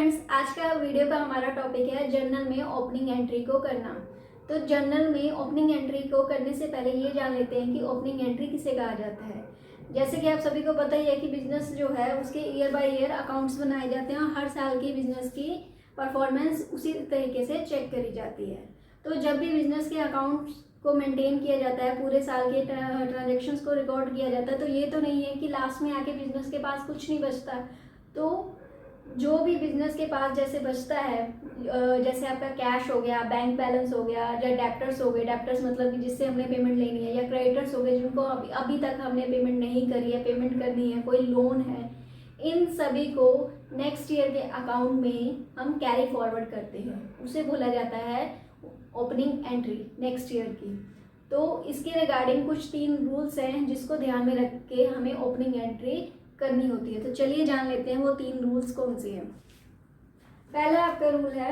Friends, आज का video का हमारा टॉपिक है जर्नल में ओपनिंग एंट्री को करना। तो जर्नल में ओपनिंग एंट्री को करने से पहले ये जान लेते हैं कि ओपनिंग एंट्री किसे कहा जाता है। जैसे कि आप सभी को पता ही है कि बिजनेस जो है उसके ईयर बाय ईयर अकाउंट्स बनाए जाते हैं और हर साल की बिजनेस की परफॉर्मेंस उसी तरीके से चेक करी जाती है। तो जब भी बिजनेस के अकाउंट्स को मेंटेन किया जाता है, पूरे साल के ट्रांजेक्शंस को रिकॉर्ड किया जाता है, तो ये तो नहीं है कि लास्ट में आके बिजनेस के पास कुछ नहीं बचता। तो जो भी बिजनेस के पास जैसे बचता है, जैसे आपका कैश हो गया, बैंक बैलेंस हो गया, या डेप्टर्स हो गए, डेप्टर्स मतलब कि जिससे हमने पेमेंट लेनी है, या क्रेडिटर्स हो गए जिनको अभी तक हमने पेमेंट नहीं करी है, पेमेंट करनी है, कोई लोन है, इन सभी को नेक्स्ट ईयर के अकाउंट में हम कैरी फॉरवर्ड करते हैं। उसे बोला जाता है ओपनिंग एंट्री नेक्स्ट ईयर की। तो इसके रिगार्डिंग कुछ 3 रूल्स हैं जिसको ध्यान में रख के हमें ओपनिंग एंट्री करनी होती है। तो चलिए जान लेते हैं वो 3 रूल्स कौन से हैं। पहला आपका रूल है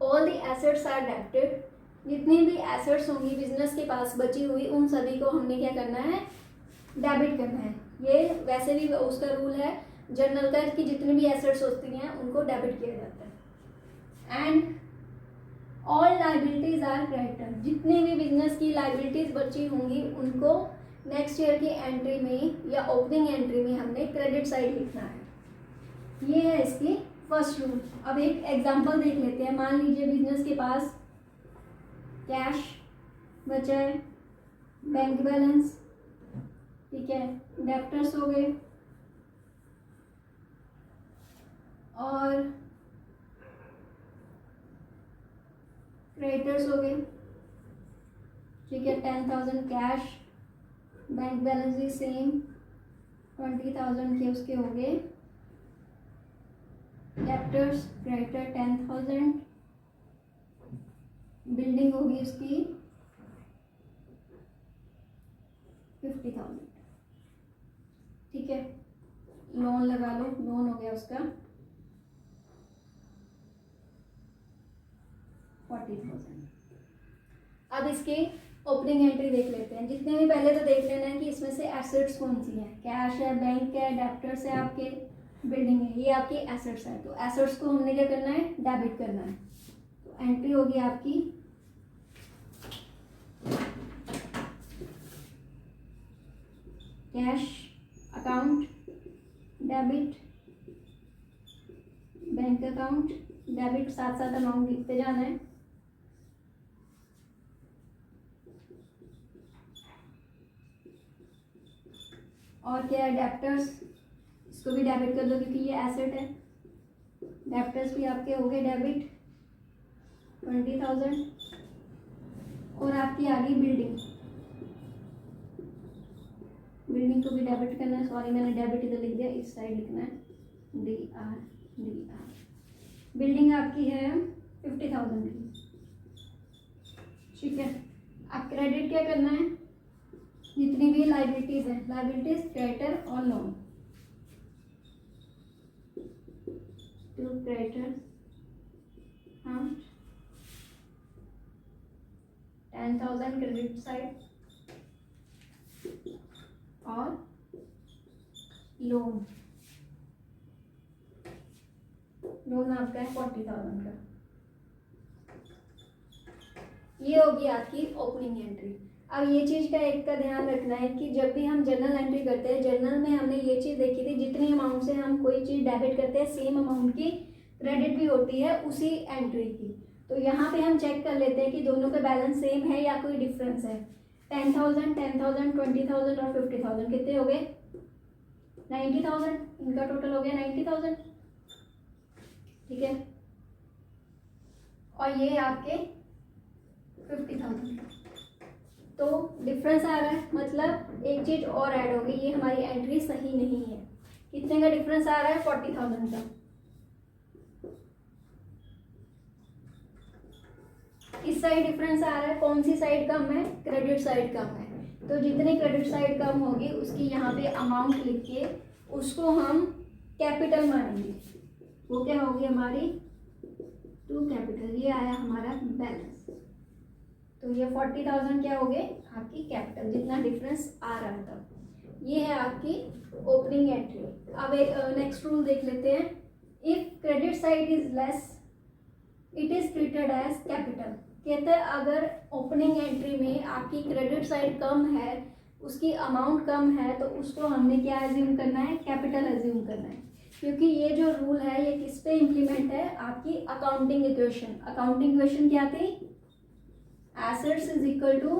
all the assets are debited. जितनी भी एसेट्स होंगी बिजनेस के पास बची हुई, उन सभी को हमने क्या करना है, डेबिट करना है। ये वैसे भी उसका रूल है जर्नल का कि जितनी भी एसेट्स होती हैं उनको डेबिट किया जाता है। And all liabilities are creditor. जितनी भी बिजनेस की लाइबिलिटीज बची होंगी उनको नेक्स्ट ईयर की एंट्री में या ओपनिंग एंट्री में हमने क्रेडिट साइड लिखना है। ये है इसकी फर्स्ट रूल। अब एक एग्जांपल देख लेते हैं। मान लीजिए बिजनेस के पास कैश बचा है, बैंक बैलेंस, ठीक है, डेप्टर्स हो गए और क्रेडिटर्स हो गए, ठीक है। 10,000 कैश, बैंक बैलेंस भी सेम, 20,000 के उसके हो गए, डेप्टर्स क्रेडिटर 10,000, बिल्डिंग होगी उसकी 50,000, ठीक है। लोन लगा लो, लोन हो गया उसका 40,000। अब इसकी ओपनिंग एंट्री देख लेते हैं। जितने भी पहले तो देख लेना है कि इसमें से एसेट्स कौन सी हैं। कैश है, बैंक है, डेप्टर्स है, आपके बिल्डिंग है, ये आपकी एसेट्स है। तो एसेट्स को हमने क्या करना है, डेबिट करना है। तो एंट्री होगी आपकी cash account debit, bank account debit, साथ साथ अमाउंट लिखते जाना है। और क्या है, डेप्टर्स, इसको भी डेबिट कर दो क्योंकि ये एसेट है। डेप्टर्स भी आपके हो गए डेबिट 20,000। और आपकी आ गई बिल्डिंग, बिल्डिंग को भी डेबिट करना है। सॉरी, मैंने डेबिट इधर लिख दिया, इस साइड लिखना है DR। बिल्डिंग आपकी है 50,000 की, ठीक है। अब क्रेडिट क्या करना है, जितनी भी लाइबिलिटीज है, लाइबिलिटीज क्रेडिटर और loan, to creditor account 10,000 credit side और लोन, लोन आपका है 40,000 का। ये होगी आपकी ओपनिंग एंट्री। अब ये चीज़ का एक का ध्यान रखना है कि जब भी हम जर्नल एंट्री करते हैं, जर्नल में हमने ये चीज़ देखी थी, जितनी अमाउंट से हम कोई चीज़ डेबिट करते हैं सेम अमाउंट की क्रेडिट भी होती है उसी एंट्री की। तो यहाँ पे हम चेक कर लेते हैं कि दोनों का बैलेंस सेम है या कोई डिफरेंस है। 10,000, 10,000, 20,000 और 50,000 कितने हो गए, 90,000। इनका टोटल हो गया 90,000, ठीक है। और ये आपके 50,000। तो डिफरेंस आ रहा है, मतलब एक चीज और ऐड होगी, ये हमारी एंट्री सही नहीं है। कितने का डिफरेंस आ रहा है, 40,000 का। इस साइड डिफरेंस आ रहा है, कौन सी साइड कम है, क्रेडिट साइड कम है। तो जितनी क्रेडिट साइड कम होगी उसकी यहाँ पे अमाउंट लिख के उसको हम कैपिटल मानेंगे। वो क्या होगी हमारी, टू कैपिटल। ये आया हमारा बैलेंस। तो ये 40,000 क्या हो गए, आपकी कैपिटल, जितना डिफरेंस आ रहा है तब। ये है आपकी ओपनिंग एंट्री। अब एक नेक्स्ट रूल देख लेते हैं। If credit side is less it is treated as capital. कहते हैं अगर ओपनिंग एंट्री में आपकी क्रेडिट साइड कम है, उसकी अमाउंट कम है, तो उसको हमने क्या एज्यूम करना है, कैपिटल एज्यूम करना है। क्योंकि ये जो रूल है ये किस पे इम्प्लीमेंट है, आपकी अकाउंटिंग इक्वेशन। अकाउंटिंग इक्वेशन क्या थी, assets is equal to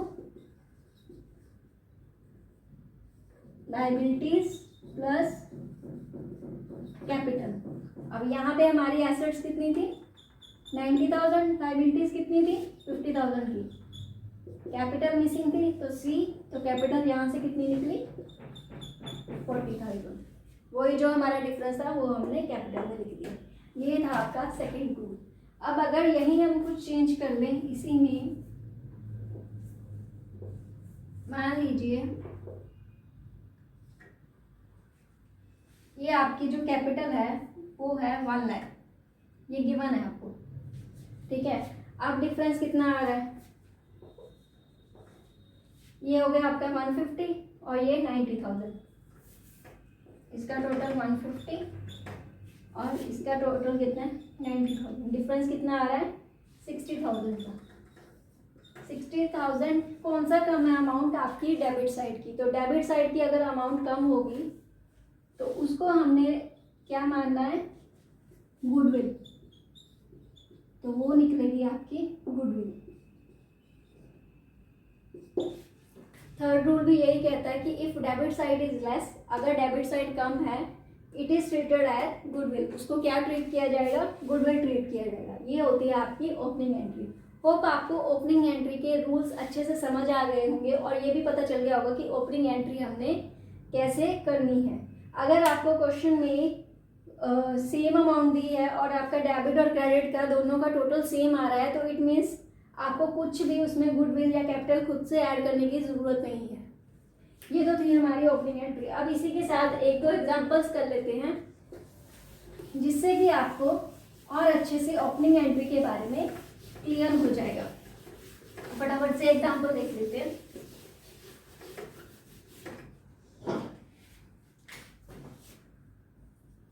liabilities plus capital. अब यहाँ पे हमारी एसेट्स कितनी थी, 90,000, लायबिलिटीज कितनी थी, 50,000 की, कैपिटल मिसिंग थी तो सी, तो कैपिटल यहाँ से कितनी निकली, 40,000। वही जो हमारा डिफरेंस था वो हमने कैपिटल में लिख दिया। ये था आपका सेकंड रूल। अब अगर यही हम कुछ चेंज कर लें इसी में, मान लीजिए ये आपकी जो कैपिटल है वो है 1 लाख, ये गिवन है आपको, ठीक है। अब डिफरेंस कितना आ रहा है, ये हो गया आपका 150 और ये 90,000, इसका टोटल 150 और इसका टोटल कितना है 90,000। डिफरेंस कितना आ रहा है 60,000 का। 60,000 कौन सा कम है अमाउंट, आपकी डेबिट साइड की। तो डेबिट साइड की अगर अमाउंट कम होगी तो उसको हमने क्या मानना है, गुडविल, तो वो निकलेगी आपकी गुडविल। थर्ड रूल भी यही कहता है कि if debit side is less, अगर डेबिट साइड कम है, it is treated as goodwill, उसको क्या ट्रीट किया जाएगा, गुडविल ट्रीट किया जाएगा। ये होती है आपकी ओपनिंग एंट्री। होप आपको ओपनिंग एंट्री के रूल्स अच्छे से समझ आ गए होंगे और ये भी पता चल गया होगा कि ओपनिंग एंट्री हमने कैसे करनी है। अगर आपको क्वेश्चन में सेम अमाउंट दी है और आपका डेबिट और क्रेडिट का दोनों का टोटल सेम आ रहा है, तो इट मीन्स आपको कुछ भी उसमें गुडविल या कैपिटल खुद से ऐड करने की ज़रूरत नहीं है। ये तो थी हमारी ओपनिंग एंट्री। अब इसी के साथ एक दो एग्जांपल्स कर लेते हैं जिससे कि आपको और अच्छे से ओपनिंग एंट्री के बारे में क्लियर हो जाएगा। फटाफट से एग्जांपल देख लेते हैं।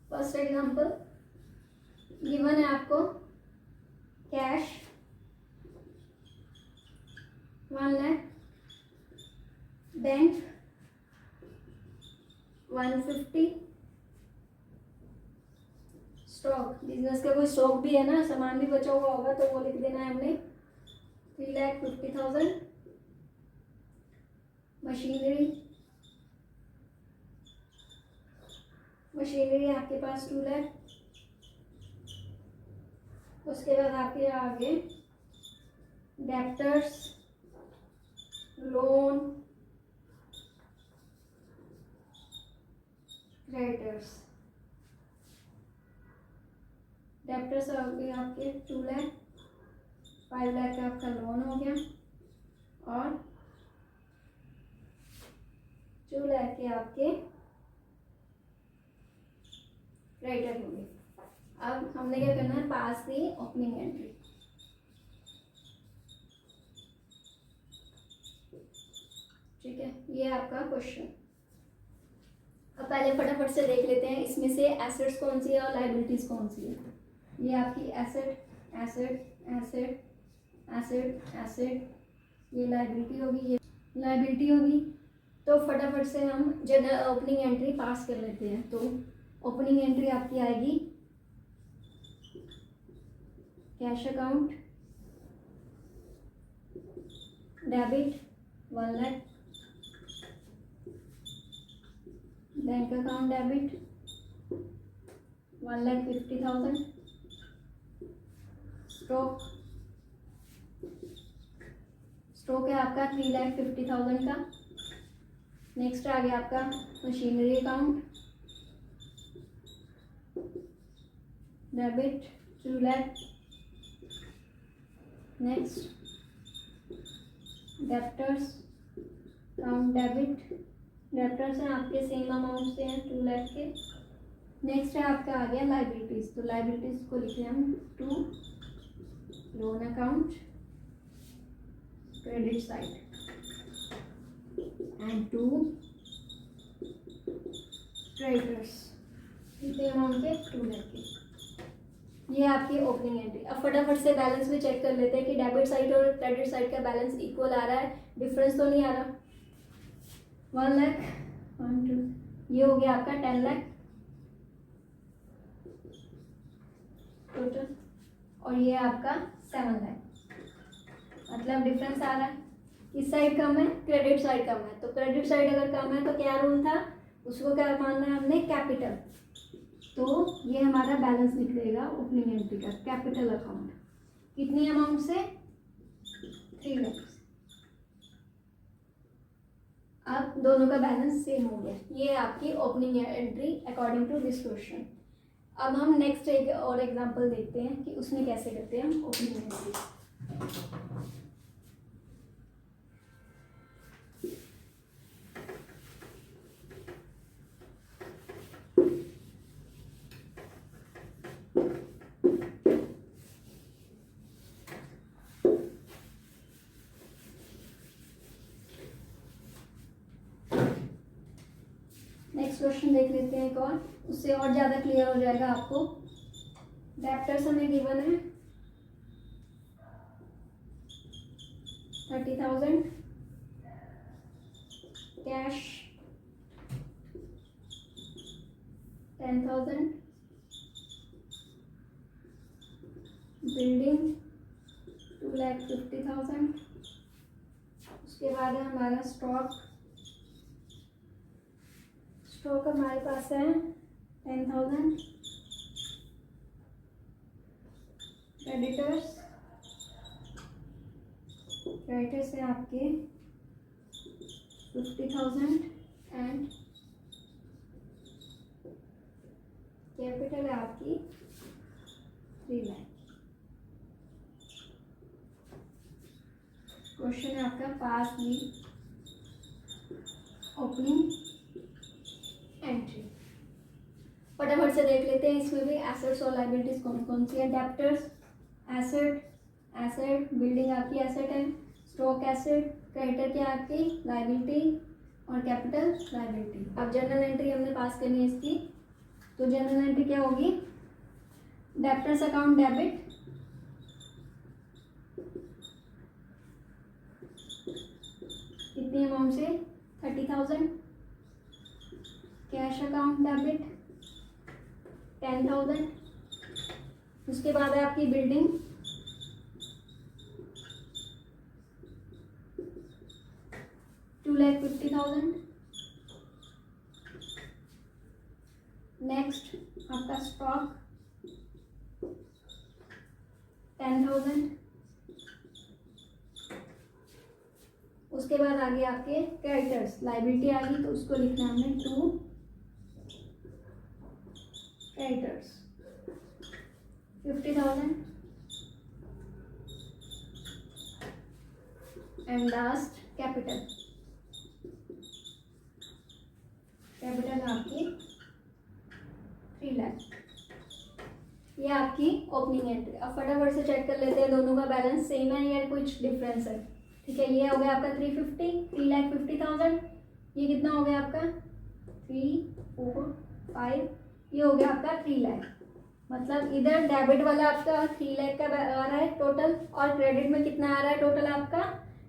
फर्स्ट एग्जांपल गिवन है आपको, cash 1 lakh, bank 150, stock, business का कोई स्टॉक भी है ना, सामान भी बचा हुआ होगा तो वो लिख देना है हमने 3,50,000, मशीनरी आपके पास 2 लाख। उसके बाद आपके आगे डेप्टर्स, लोन, क्रेडिटर्स। डेप्टर्स हो गए आपके 2 लाख, 5 लाख का आपका लोन हो गया और 2 लाख के आपके क्रेडिटर हो गए। अब हमने क्या करना है, पास दी ओपनिंग एंट्री। ठीक है, ये आपका क्वेश्चन। अब पहले फटाफट से देख लेते हैं इसमें से एसेट्स कौन सी है और लायबिलिटीज कौन सी है। ये आपकी asset, asset, asset, asset, asset, ये लायबिलिटी होगी, ये लायबिलिटी होगी। तो फटाफट से हम जनरल ओपनिंग एंट्री पास कर लेते हैं। तो ओपनिंग एंट्री आपकी आएगी cash account, debit 1 lakh, bank account debit 1,50,000, stock है आपका 3,50,000 का। नेक्स्ट आ गया आपका machinery account, debit 2 lakh. Next debtors account debit, debtors हैं आपके सेम अमाउंट से हैं 2 लाख के। नेक्स्ट है आपका आ गया लायबिलिटीज, तो लायबिलिटीज को लिखे हम 2 loan account credit side and 2 creditors, कितने अमाउंट के 2 लाख के। ये आपकी ओपनिंग एंट्री। अब फटाफट से बैलेंस भी चेक कर लेते हैं कि डेबिट साइड और क्रेडिट साइड का बैलेंस इक्वल आ रहा है, डिफरेंस तो नहीं आ रहा। 1 लाख 1 2, ये हो गया आपका 10 लाख टोटल, और ये आपका 7 लाख। मतलब डिफरेंस आ रहा है, किस साइड कम है, क्रेडिट साइड कम है। तो क्रेडिट साइड अगर कम है तो क्या रूल था, उसको क्या मानना है हमने, कैपिटल। तो ये हमारा बैलेंस निकलेगा ओपनिंग एंट्री का, कैपिटल अकाउंट। कितनी अमाउंट से, 3 लाख। अब दोनों का बैलेंस सेम हो गया। ये आपकी opening entry according to this question. अब हम नेक्स्ट एक और एग्जांपल देखते हैं कि उसमें कैसे करते हैं हम ओपनिंग एंट्री। नेक्स्ट क्वेश्चन देख लेते हैं एक और, उससे और ज़्यादा क्लियर हो जाएगा आपको। डेप्टर्स हमें गिवन है 30,000, कैश 10,000, बिल्डिंग 2,50,000, उसके बाद है हमारा स्टॉक हमारे पास है 10,000, क्रेडिटर्स है आपके 50,000 एंड कैपिटल है आपकी 3 लाख। क्वेश्चन है आपका पास दी ओपनिंग एंट्री। फटाफट से देख लेते हैं इसमें भी एसेट्स और लायबिलिटीज कौन कौन सी है। डेप्टर्स एसेट बिल्डिंग आपकी एसेट है, स्टॉक एसेट, क्रेडिटर क्या आपकी लायबिलिटी, और कैपिटल लायबिलिटी। अब जर्नल एंट्री हमने पास करनी है इसकी। तो जर्नल एंट्री क्या होगी, डेप्टर्स अकाउंट डेबिट, कितनी अमाउंट से 30,000, कैश अकाउंट डेबिट 10,000, उसके बाद है आपकी बिल्डिंग 2,50,000, नेक्स्ट आपका स्टॉक 10,000, उसके बाद आगे आपके क्रेडिटर्स लायबिलिटी आ गई, तो उसको लिखना हमने 2 क्रेडिटर्स 50,000 एंड लास्ट कैपिटल आपकी 3 लाख। ये आपकी ओपनिंग एंट्री। अब फटाफट से चेक कर लेते हैं दोनों का बैलेंस सेम है या कुछ डिफरेंस है। ठीक है, ये हो गया आपका 3,50,000, ये कितना हो गया आपका 3 4 5, ये हो गया आपका 3 लाख। मतलब इधर डेबिट वाला आपका 3 लाख का आ रहा है टोटल, और क्रेडिट में कितना आ रहा है टोटल आपका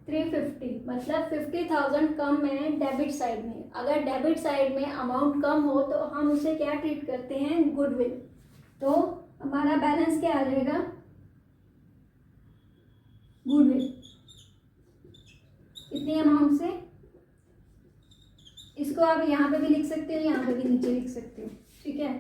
350। मतलब 50,000 कम है डेबिट साइड में। अगर डेबिट साइड में अमाउंट कम हो तो हम उसे क्या ट्रीट करते हैं, गुडविल। तो हमारा बैलेंस क्या आ जाएगा, गुडविल। कितनी अमाउंट से, इसको आप यहाँ पे भी लिख सकते हो, यहाँ पे भी नीचे लिख सकते हो। ठीक है,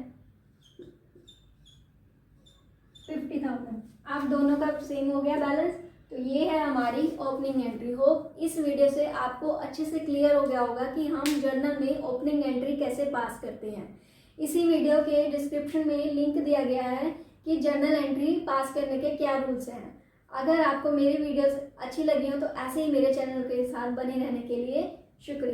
50,000। आप दोनों का सेम हो गया बैलेंस। तो ये है हमारी ओपनिंग एंट्री। होप इस वीडियो से आपको अच्छे से क्लियर हो गया होगा कि हम जर्नल में ओपनिंग एंट्री कैसे पास करते हैं। इसी वीडियो के डिस्क्रिप्शन में लिंक दिया गया है कि जर्नल एंट्री पास करने के क्या रूल्स हैं। अगर आपको मेरी वीडियोस अच्छी लगी हो तो ऐसे ही मेरे चैनल के साथ बने रहने के लिए शुक्रिया।